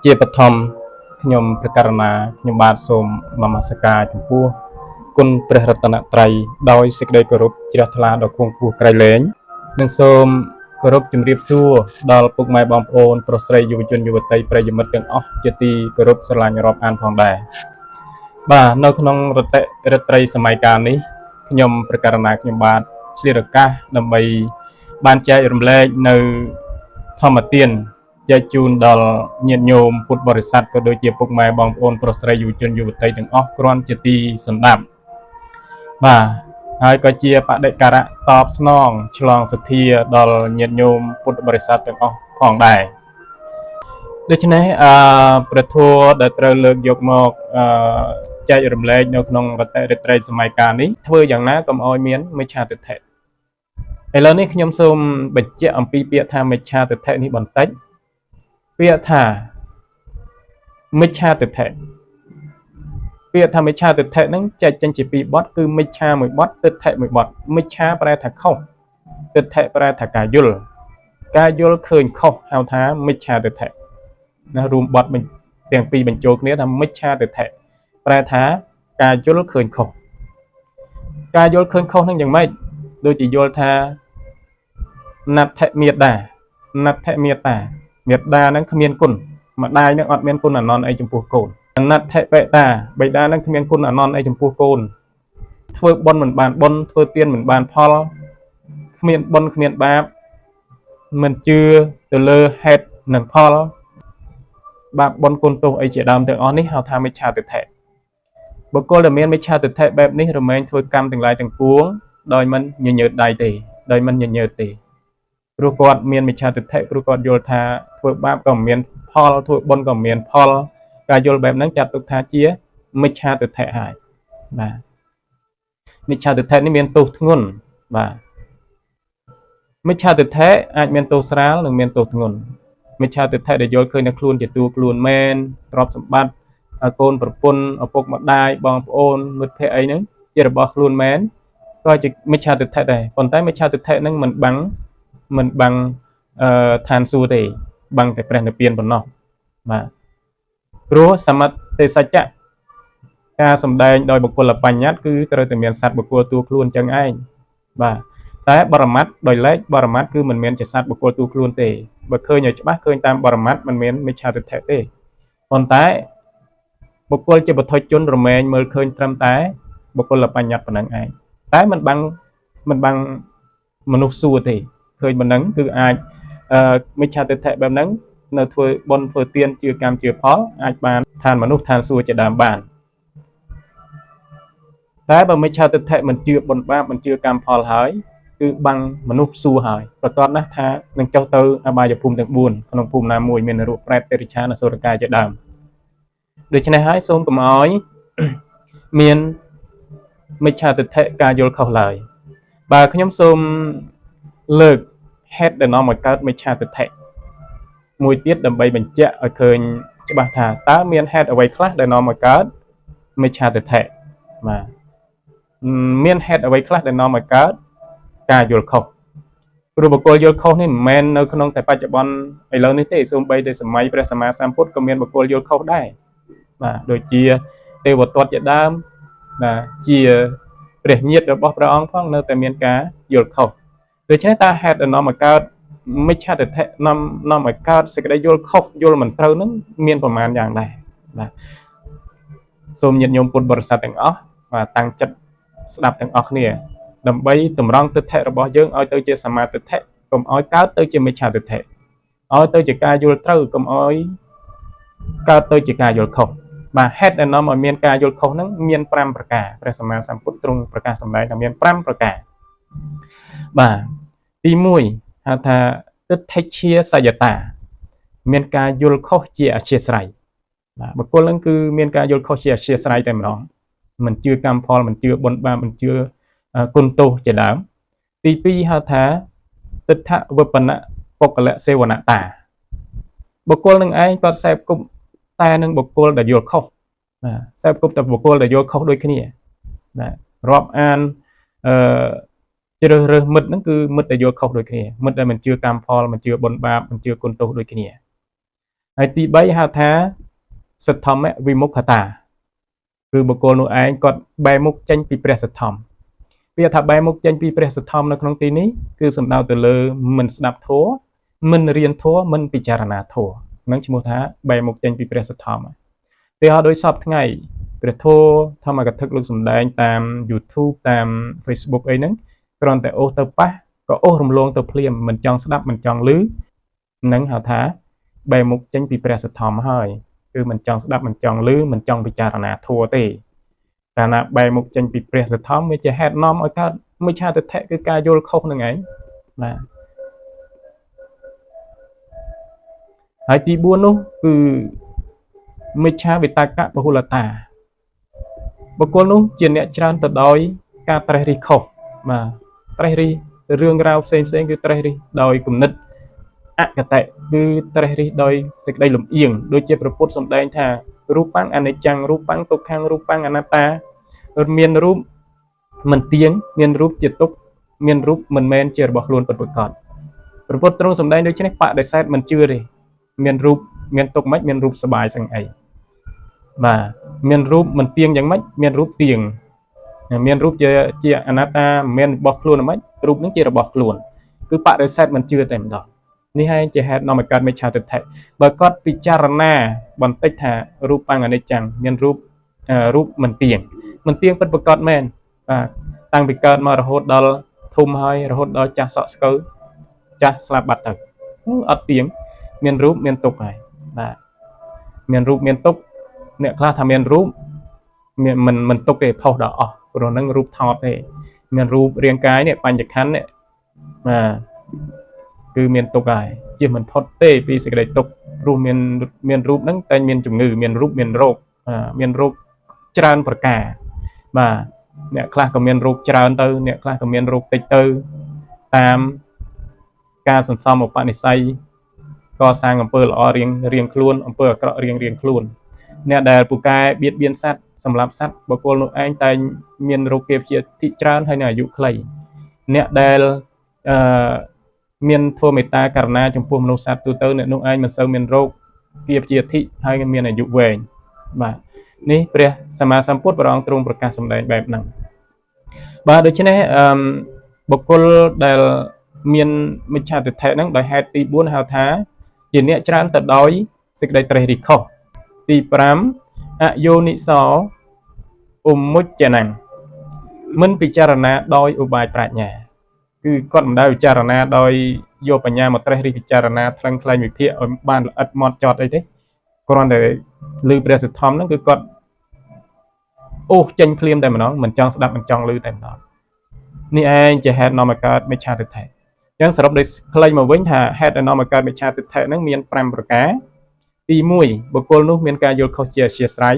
ជាបឋមខ្ញុំប្រកាសណាខ្ញុំបាទសូមនមស្ការចំពោះគុណព្រះរតនត្រ័យដោយសេចក្តីគោរពជ្រះថ្លាដល់គង់ពោះក្រៃលែងនិងសូមគោរពជំរាបសួរដល់ពុកម៉ែបងប្អូនប្រុសស្រីយុវជនយុវតីប្រិយមិត្តទាំងអស់ជាទីគោរពស្រឡាញ់រាប់អានផងដែរបាទនៅក្នុងរត្រីសម័យកាលនេះខ្ញុំប្រកាសណាខ្ញុំបាទឆ្លៀតឱកាសដើម្បីបានចែករំលែកនៅធម្មទានចែកជូនដល់ញាតិញោមពុទ្ធបរិស័ទក៏ដូចជាពុកម៉ែបងប្អូនប្រុសស្រីយុវជនយុវតីទាំងអស់គ្រាន់ជាទីសម្ដាប់បាទហើយក៏ជាបដិការៈតបស្នងឆ្លងសទ្ធាដល់ញាតិញោមពុទ្ធបរិស័ទទាំងអស់ផងដែរដូច្នេះព្រះធម៌ដែលត្រូវលើកយកមកចែករំលែកនៅក្នុងរត្រីសម័យកាលនេះធ្វើយ៉ាងណាកុំឲ្យមានមិច្ឆាទិដ្ឋិឥឡូវនេះខ្ញុំសូមបញ្ជាក់អំពីពាក្យថាមិច្ឆាទិដ្ឋិនេះបន្តិចពាក្យថាមិច្ឆាទិដ្ឋិពាក្យថាមិច្ឆាទិដ្ឋិហ្នឹងចែកចេញជាពីរបទគឺមិច្ឆាមួយបទទិដ្ឋិមួយបទមិច្ឆាប្រែថាខុសទិដ្ឋិប្រែថាការយល់ឃើញខុសហៅថាមិច្ឆាទិដ្ឋិណារួមបទទាំងពីរបញ្ចូលគ្នាថាមិច្ឆាទិដ្ឋិប្រែថាការយល់ឃើញខុសការយល់ឃើញខុសហ្នឹងយ៉ាងម៉េចដូចជាយល់ថាណដ្ឋិមេត្តាហ្នឹងគ្មានគុណម្ដាយនឹងអត់មានគុណអនន្តអីចំពោះកូនណដ្ឋិបេតាបិតានឹងគ្មានគុណអនន្តអីចំពោះកូនធ្វើបុណ្យមិនបានបុណ្យធ្វើទានមិនបានផលគ្មានបុណ្យគ្មានបាបមិនជឿទៅលើហេតុនិងផលបាបបុណ្យគុណទោសអីជាដើមទាំងអស់នេះហៅថាមិច្ឆាទិដ្ឋិបុគ្គលដែលមានមិច្ឆាទិដ្ឋិបែបនេះរមែងធ្វើកម្មទាំងឡាយទាំងពួងដោយមិនញញើតដៃទេដោយមិនញញើតទេព្រោះគាត់មានមិច្ឆាទិដ្ឋិព្រោះគាត់យល់ថាធ្វើបាបក៏មានផលធ្វើបុណ្យក៏មានផលការយល់បែបហ្នឹងចាត់ទុកថាជាមិច្ឆាទិដ្ឋិហើយបាទមិច្ឆាទិដ្ឋិនេះមានទោសធ្ងន់បាទមិច្ឆាទិដ្ឋិអាចមានទោសស្រាលនិងមានទោសធ្ងន់មិច្ឆាទិដ្ឋិដែលយល់ឃើញថាខ្លួនជាតួខ្លួនមែនទ្រព្យសម្បត្តិកូនប្រពន្ធឪពុកម្ដាយបងប្អូនមិត្តភ័ក្តិអីហ្នឹងជារបស់ខ្លួនមែនក៏ជាមិច្ឆាទិដ្ឋិដែរប៉ុន្តែមិច្ឆាទិដ្ឋិហ្នឹងមិនបាំងឋានសួគ៌ទេបាំងតែព្រះនិព្វានប៉ុណ្ណោះបាទព្រោះសមត្ថទេសច្ចៈការសម្ដែងដោយបុគ្គលបញ្ញត្តិគឺត្រូវតែមានសត្វបុគ្គលតួខ្លួនចឹងឯងបាទតែបរមត្តដោយឡែកបរមត្តគឺមិនមែនជាសត្វបុគ្គលតួខ្លួនទេបើឃើញឲ្យច្បាស់ឃើញតាមបរមត្តមិនមែនមិច្ឆាទិដ្ឋិទេប៉ុន្តែបុគ្គលជាបុថុជនរមែងមើលឃើញត្រឹមតែបុគ្គលបញ្ញត្តិប៉ុណ្ណឹងឯងតែមិនបាំងមនុស្សសួគ៌ទេឃើញប៉ុណ្ណឹងគឺអាចមិច្ឆាទិដ្ឋិបែបហ្នឹងនៅធ្វើបុណ្យធ្វើទានជឿកម្មជឿផលអាចបានឋានមនុស្សឋានសួគ៌ជាដើមបានតែបើមិច្ឆាទិដ្ឋិមិនជឿបុណ្យបាបមិនជឿកម្មផលហើយគឺបាំងមនុស្សសួគ៌ហើយប្រកាសណាស់ថានឹងចុះទៅអបាយភូមិទាំង4ក្នុងភូមិណាមួយមាននរកប្រែតតិរិឆានអសុរកាយជាដើមដូច្នេះហើយសូមកុំឲ្យមានមិច្ឆាទិដ្ឋិការយល់ខុសឡើយបើខ្ញុំសូមលើកហេតុដែលនាំឲ្យកើតមិច្ឆាទិដ្ឋិមួយទៀតដើម្បីបញ្ជាក់ឲ្យឃើញច្បាស់ថាតើមានហេតុអ្វីខ្លះដែលនាំឲ្យកើតមិច្ឆាទិដ្ឋិបាទមានហេតុអ្វីខ្លះដែលនាំឲ្យកើតការយល់ខុសព្រោះបុគ្គលយល់ខុសនេះមិនមែននៅក្នុងតែបច្ចុប្បន្នឥឡូវនេះទេសូម្បីតែសម័យព្រះសម្មាសម្ពុទ្ធក៏មានបុគ្គលយល់ខុសដែរបាទដូចជាទេវទត្តជាដើមបាទជាព្រះញាតិរបស់ព្រះអង្គផងនៅតែមានការយល់ខុសដូច្នេះតើហេតុដែលនាំឲ្យកើតមិច្ឆាទិដ្ឋិនាំឲ្យកើតសេចក្តីយល់ខុសយល់មិនត្រូវនឹងមានប្រមាណយ៉ាងដែរបាទសូមញាតិញោមពុទ្ធបរិស័ទទាំងអស់បាទតាំងចិត្តស្ដាប់ទាំងអស់គ្នាដើម្បីតម្រង់ទិដ្ឋិរបស់យើងឲ្យទៅជាសមាទិដ្ឋិកុំឲ្យកើតទៅជាមិច្ឆាទិដ្ឋិឲ្យទៅជាការយល់ត្រូវកុំឲ្យកើតទៅជាការយល់ខុសបាទហេតុដែលនាំឲ្យមានការយល់ខុសហ្នឹងមាន5ប្រការព្រះសម្មាសម្ពុទ្ធទ្រង់ប្រកាសសម្ដែងថាមាន5ប្រការបាទទី1ហៅថាទិដ្ឋិជាសយតាមានការយល់ខុសជាអធ្យាស្រ័យបាទបុគ្គលហ្នឹងគឺមានការយល់ខុសជាអធ្យាស្រ័យតែម្ដងមិនជឿកម្មផលមិនជឿបុណ្យបាបមិនជឿគុណទោសជាដើមទី2ហៅថាទិដ្ឋវិបណៈបុគ្គលៈសេវនតាបុគ្គលនឹងឯងគាត់សេពគប់តែនឹងបុគ្គលដែលយល់ខុសបាទសេពគប់តែបុគ្គលដែលយល់ខុសដូចគ្នាបាទរាប់អានជ្រើសរើសមិត្តហ្នឹងគឺមិត្តដែលយល់ខុសដូចគ្នាមិត្តដែលមិនជឿកម្មផលមិនជឿបុណ្យបាបមិនជឿគុណទោសដូចគ្នា ហើយទី3ហៅថាសទ្ធម្មវិមុខតាគឺបុគ្គលនោះឯងគាត់បែរមុខចេញពីព្រះសទ្ធម្មវាថាបែរមុខចេញពីព្រះសទ្ធម្មនៅក្នុងទីនេះគឺសំដៅទៅលើមិនស្ដាប់ធម៌មិនរៀនធម៌មិនពិចារណាធម៌ហ្នឹងឈ្មោះថាបែរមុខចេញពីព្រះសទ្ធម្មទីហោដោយសពថ្ងៃព្រះធម៌ធម្មកថាលោកសំដែងតាម YouTube តាម Facebook អីហ្នឹងគ្រាន់តែអូសទៅប៉ះក៏អូសរំលងទៅភ្លាមមិនចង់ស្ដាប់មិនចង់ឮហ្នឹងហៅថាបែរមុខចេញពីព្រះសទ្ធម្មហើយគឺមិនចង់ស្ដាប់មិនចង់ឮមិនចង់ពិចារណាធម៌ទេកាលណាបែរមុខចេញពីព្រះសទ្ធម្មវាជាហេតុនាំឲ្យកើតមិច្ឆាទិដ្ឋិគឺការយល់ខុសនឹងឯងបាទហើយទី4នោះគឺមិច្ឆាវិតកៈពហុលតាបុគ្គលនោះជាអ្នកច្រើនទៅដោយការត្រេះរិះខុសបាទត្រេះរិះរឿងរ៉ាវផ្សេងគឺត្រេះរិះដោយគំនិតអកតៈគឺត្រេះរិះដោយសេចក្តីលំអៀងដូចជាព្រះពុទ្ធសម្ដែងថារូបังអនិច្ចំរូបังទុក្ខំរូបังអនត្តាមានរូបមិនទៀងមានរូបជាទុក្ខមានរូបមិនមែនជារបស់ខ្លួនពិតប្រាកដព្រះពុទ្ធទ្រង់សម្ដែងដូច្នេះបដិសេធមិនជឿទេមានរូបមានទុក្ខមិនមានរូបសុបាយស្អីអីបាទមានរូបមិនទៀងយ៉ាងម៉េចមានរូបទៀងមានរូបជាអនត្តាមិនមែនរបស់ខ្លួនហ្មងរូបនឹងជារបស់ខ្លួនគឺបដិសេធមិនជឿតែម្ដងនេះហើយជាហេតុនាំឲ្យកើតមិច្ឆាទិដ្ឋិបើគាត់ពិចារណាបន្តិចថារូបអនិច្ចំមានរូបមិនទៀងពិតប្រាកដមែនបាទតាំងពីកើតមករហូតដល់ធំហើយរហូតដល់ចាស់សក់ស្កូវចាស់ស្លាប់បាត់ទៅអត់ទៀងមានរូបមានទុក្ខហើយបាទមានរូបមានទុក្ខអ្នកខ្លះថាមានរូបមិនទុក្ខទេផុសដល់អស់ព្រោះហ្នឹងរូបថតទេមានរូបរាងកាយនេះបញ្ញខណ្ឌនេះបាទគឺមានទុក្ខហើយជិះមិនផុតទេពីសេចក្តីទុក្ខព្រោះមានរូបហ្នឹងតែមានជំងឺមានរូបមានរោគមានរោគច្រើនប្រការបាទអ្នកខ្លះក៏មានរោគច្រើនទៅអ្នកខ្លះក៏មានរោគតិចទៅតាមការសន្សំឧបនិស្ស័យកសាងអំពើល្អរៀងខ្លួនអំពើអាក្រក់រៀងខ្លួនអ្នកដែលពូកែបៀតបៀនសត្វសម្រាប់សត្វបុគ្គលនោះឯងតែមានរោគគាបជាតិចច្រើនហើយនៅអាយុខ្លីអ្នកដែលមានធ្វើមេត្តាករុណាចំពោះមនុស្សសត្វទូទៅអ្នកនោះឯងមិនសូវមានរោគគាបជាធិហើយមានអាយុវែងបាទនេះព្រះសម្មាសម្ពុទ្ធព្រះអង្គទ្រង់ប្រកាសសម្ដែងបែបហ្នឹងបាទដូច្នេះបុគ្គលដែលមានមិច្ឆាទិដ្ឋិហ្នឹងដោយហេតុទី4ហៅថាជាអ្នកច្រើនទៅដោយសេចក្តីត្រេះរិះខុសទី5អយោនិសោឧមុច្ចនំមិនពិចារណាដោយឧបាយប្រាជ្ញាគឺគាត់មិនដែលពិចារណាដោយយកបញ្ញាមកត្រេះរិះពិចារណាថ្លឹងថ្លែងវិភាគឲ្យបានល្អិតម៉ត់ចត់អីទេគ្រាន់តែឮព្រះសទ្ធម្មហ្នឹងគឺគាត់អូសចេញភ្លាមតែម្ដងមិនចង់ស្ដាប់មិនចង់ឮតែម្ដងនេះឯងជាហេតុនាំឲ្យកើតមិច្ឆាទិដ្ឋិអញ្ចឹងសរុបដោយខ្លីមកវិញថាហេតុដែលនាំឲ្យកើតមិច្ឆាទិដ្ឋិហ្នឹងមាន5ប្រការទី1បុគ្គលនោះមានការយល់ខុសជាអធ្យាស្រ័យ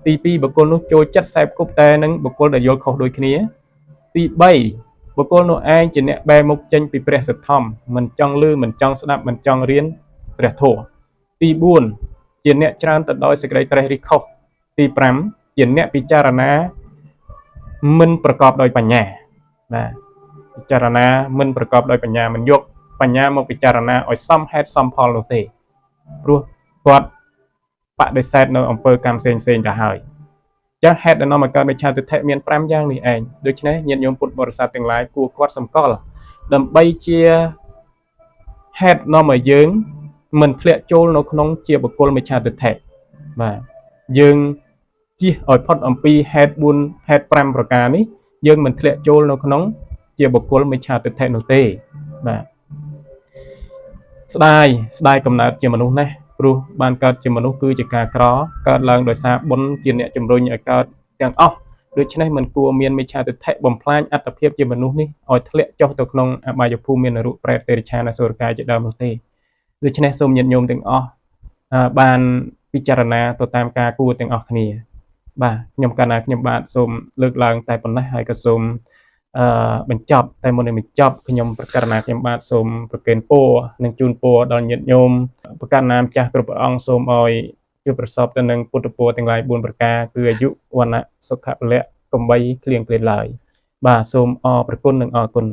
ទី2បុគ្គលនោះចូលចិត្តសែបគប់តែនឹងបុគ្គលដែលយល់ខុសដូចគ្នាទី3បុគ្គលនោះឯងជាអ្នកបែរមុខចេញពីព្រះសទ្ធម្មមិនចង់ឮមិនចង់ស្ដាប់មិនចង់រៀនព្រះធម៌ទី4ជាអ្នកច្រើនទៅដោយសេចក្តីត្រេះរិះខុសទី5ជាអ្នកពិចារណាមិនប្រកបដោយបញ្ញាបាទពិចារណាមិនប្រកបដោយបញ្ញាមិនយកបញ្ញាមកពិចារណាឲ្យសមហេតុសមផលនោះទេព្រោះគាត់បដិសេធនៅអំពើកម្មផ្សេងទៅហើយចាស់ហេតុដែលនាំឲ្យកើតមិច្ឆាទិដ្ឋិមាន5យ៉ាងនេះឯងដូច្នេះញាតិញោមពុទ្ធបរិស័ទទាំងឡាយគួរគាត់សម្គាល់ដើម្បីជាហេតុនាំឲ្យយើងមិនធ្លាក់ចូលនៅក្នុងជាបុគ្គលមិច្ឆាទិដ្ឋិបាទយើងជៀសឲ្យផុតអំពីហេតុ4ហេតុ5ប្រការនេះយើងមិនធ្លាក់ចូលនៅក្នុងជាបុគ្គលមិច្ឆាទិដ្ឋិនោះទេបាទស្ដាយកំណើតជាមនុស្សណាស់ព្រោះបានកើតជាមនុស្សគឺជាការក្រកើតឡើងដោយសារបុណ្យជាអ្នកជំរុញឲ្យកើតទាំងអស់ដូច្នេះមិនគួរមានមិច្ឆាទិដ្ឋិបំផ្លាញអត្តភាពជាមនុស្សនេះឲ្យធ្លាក់ចុះទៅក្នុងអបាយភូមិមាននរកប្រេតទេរឆានអសុរកាយជាដើមនោះទេដូច្នេះសូមញាតិញោមទាំងអស់បានពិចារណាទៅតាមការគួរទាំងអស់គ្នាបាទខ្ញុំកាលណាខ្ញុំបាទសូមលើកឡើងតែប៉ុណ្ណេះហើយក៏សូមបញ្ចប់តែមុននឹងបញ្ចប់ខ្ញុំប្រកាសណាខ្ញុំបាទសូមប្រកេនពរនិងជូនពរដល់ញាតិញោមប្រកាសណាម្ចាស់គ្រប់ព្រះអង្គសូមឲ្យជួបប្រសពទៅនឹងពុទ្ធពរទាំងឡាយ4ប្រការគឺអាយុវណ្ណៈសុខៈពលៈកំបីគ្លៀងគ្លាតឡើយបាទសូមអរព្រគុណនិងអរគុណ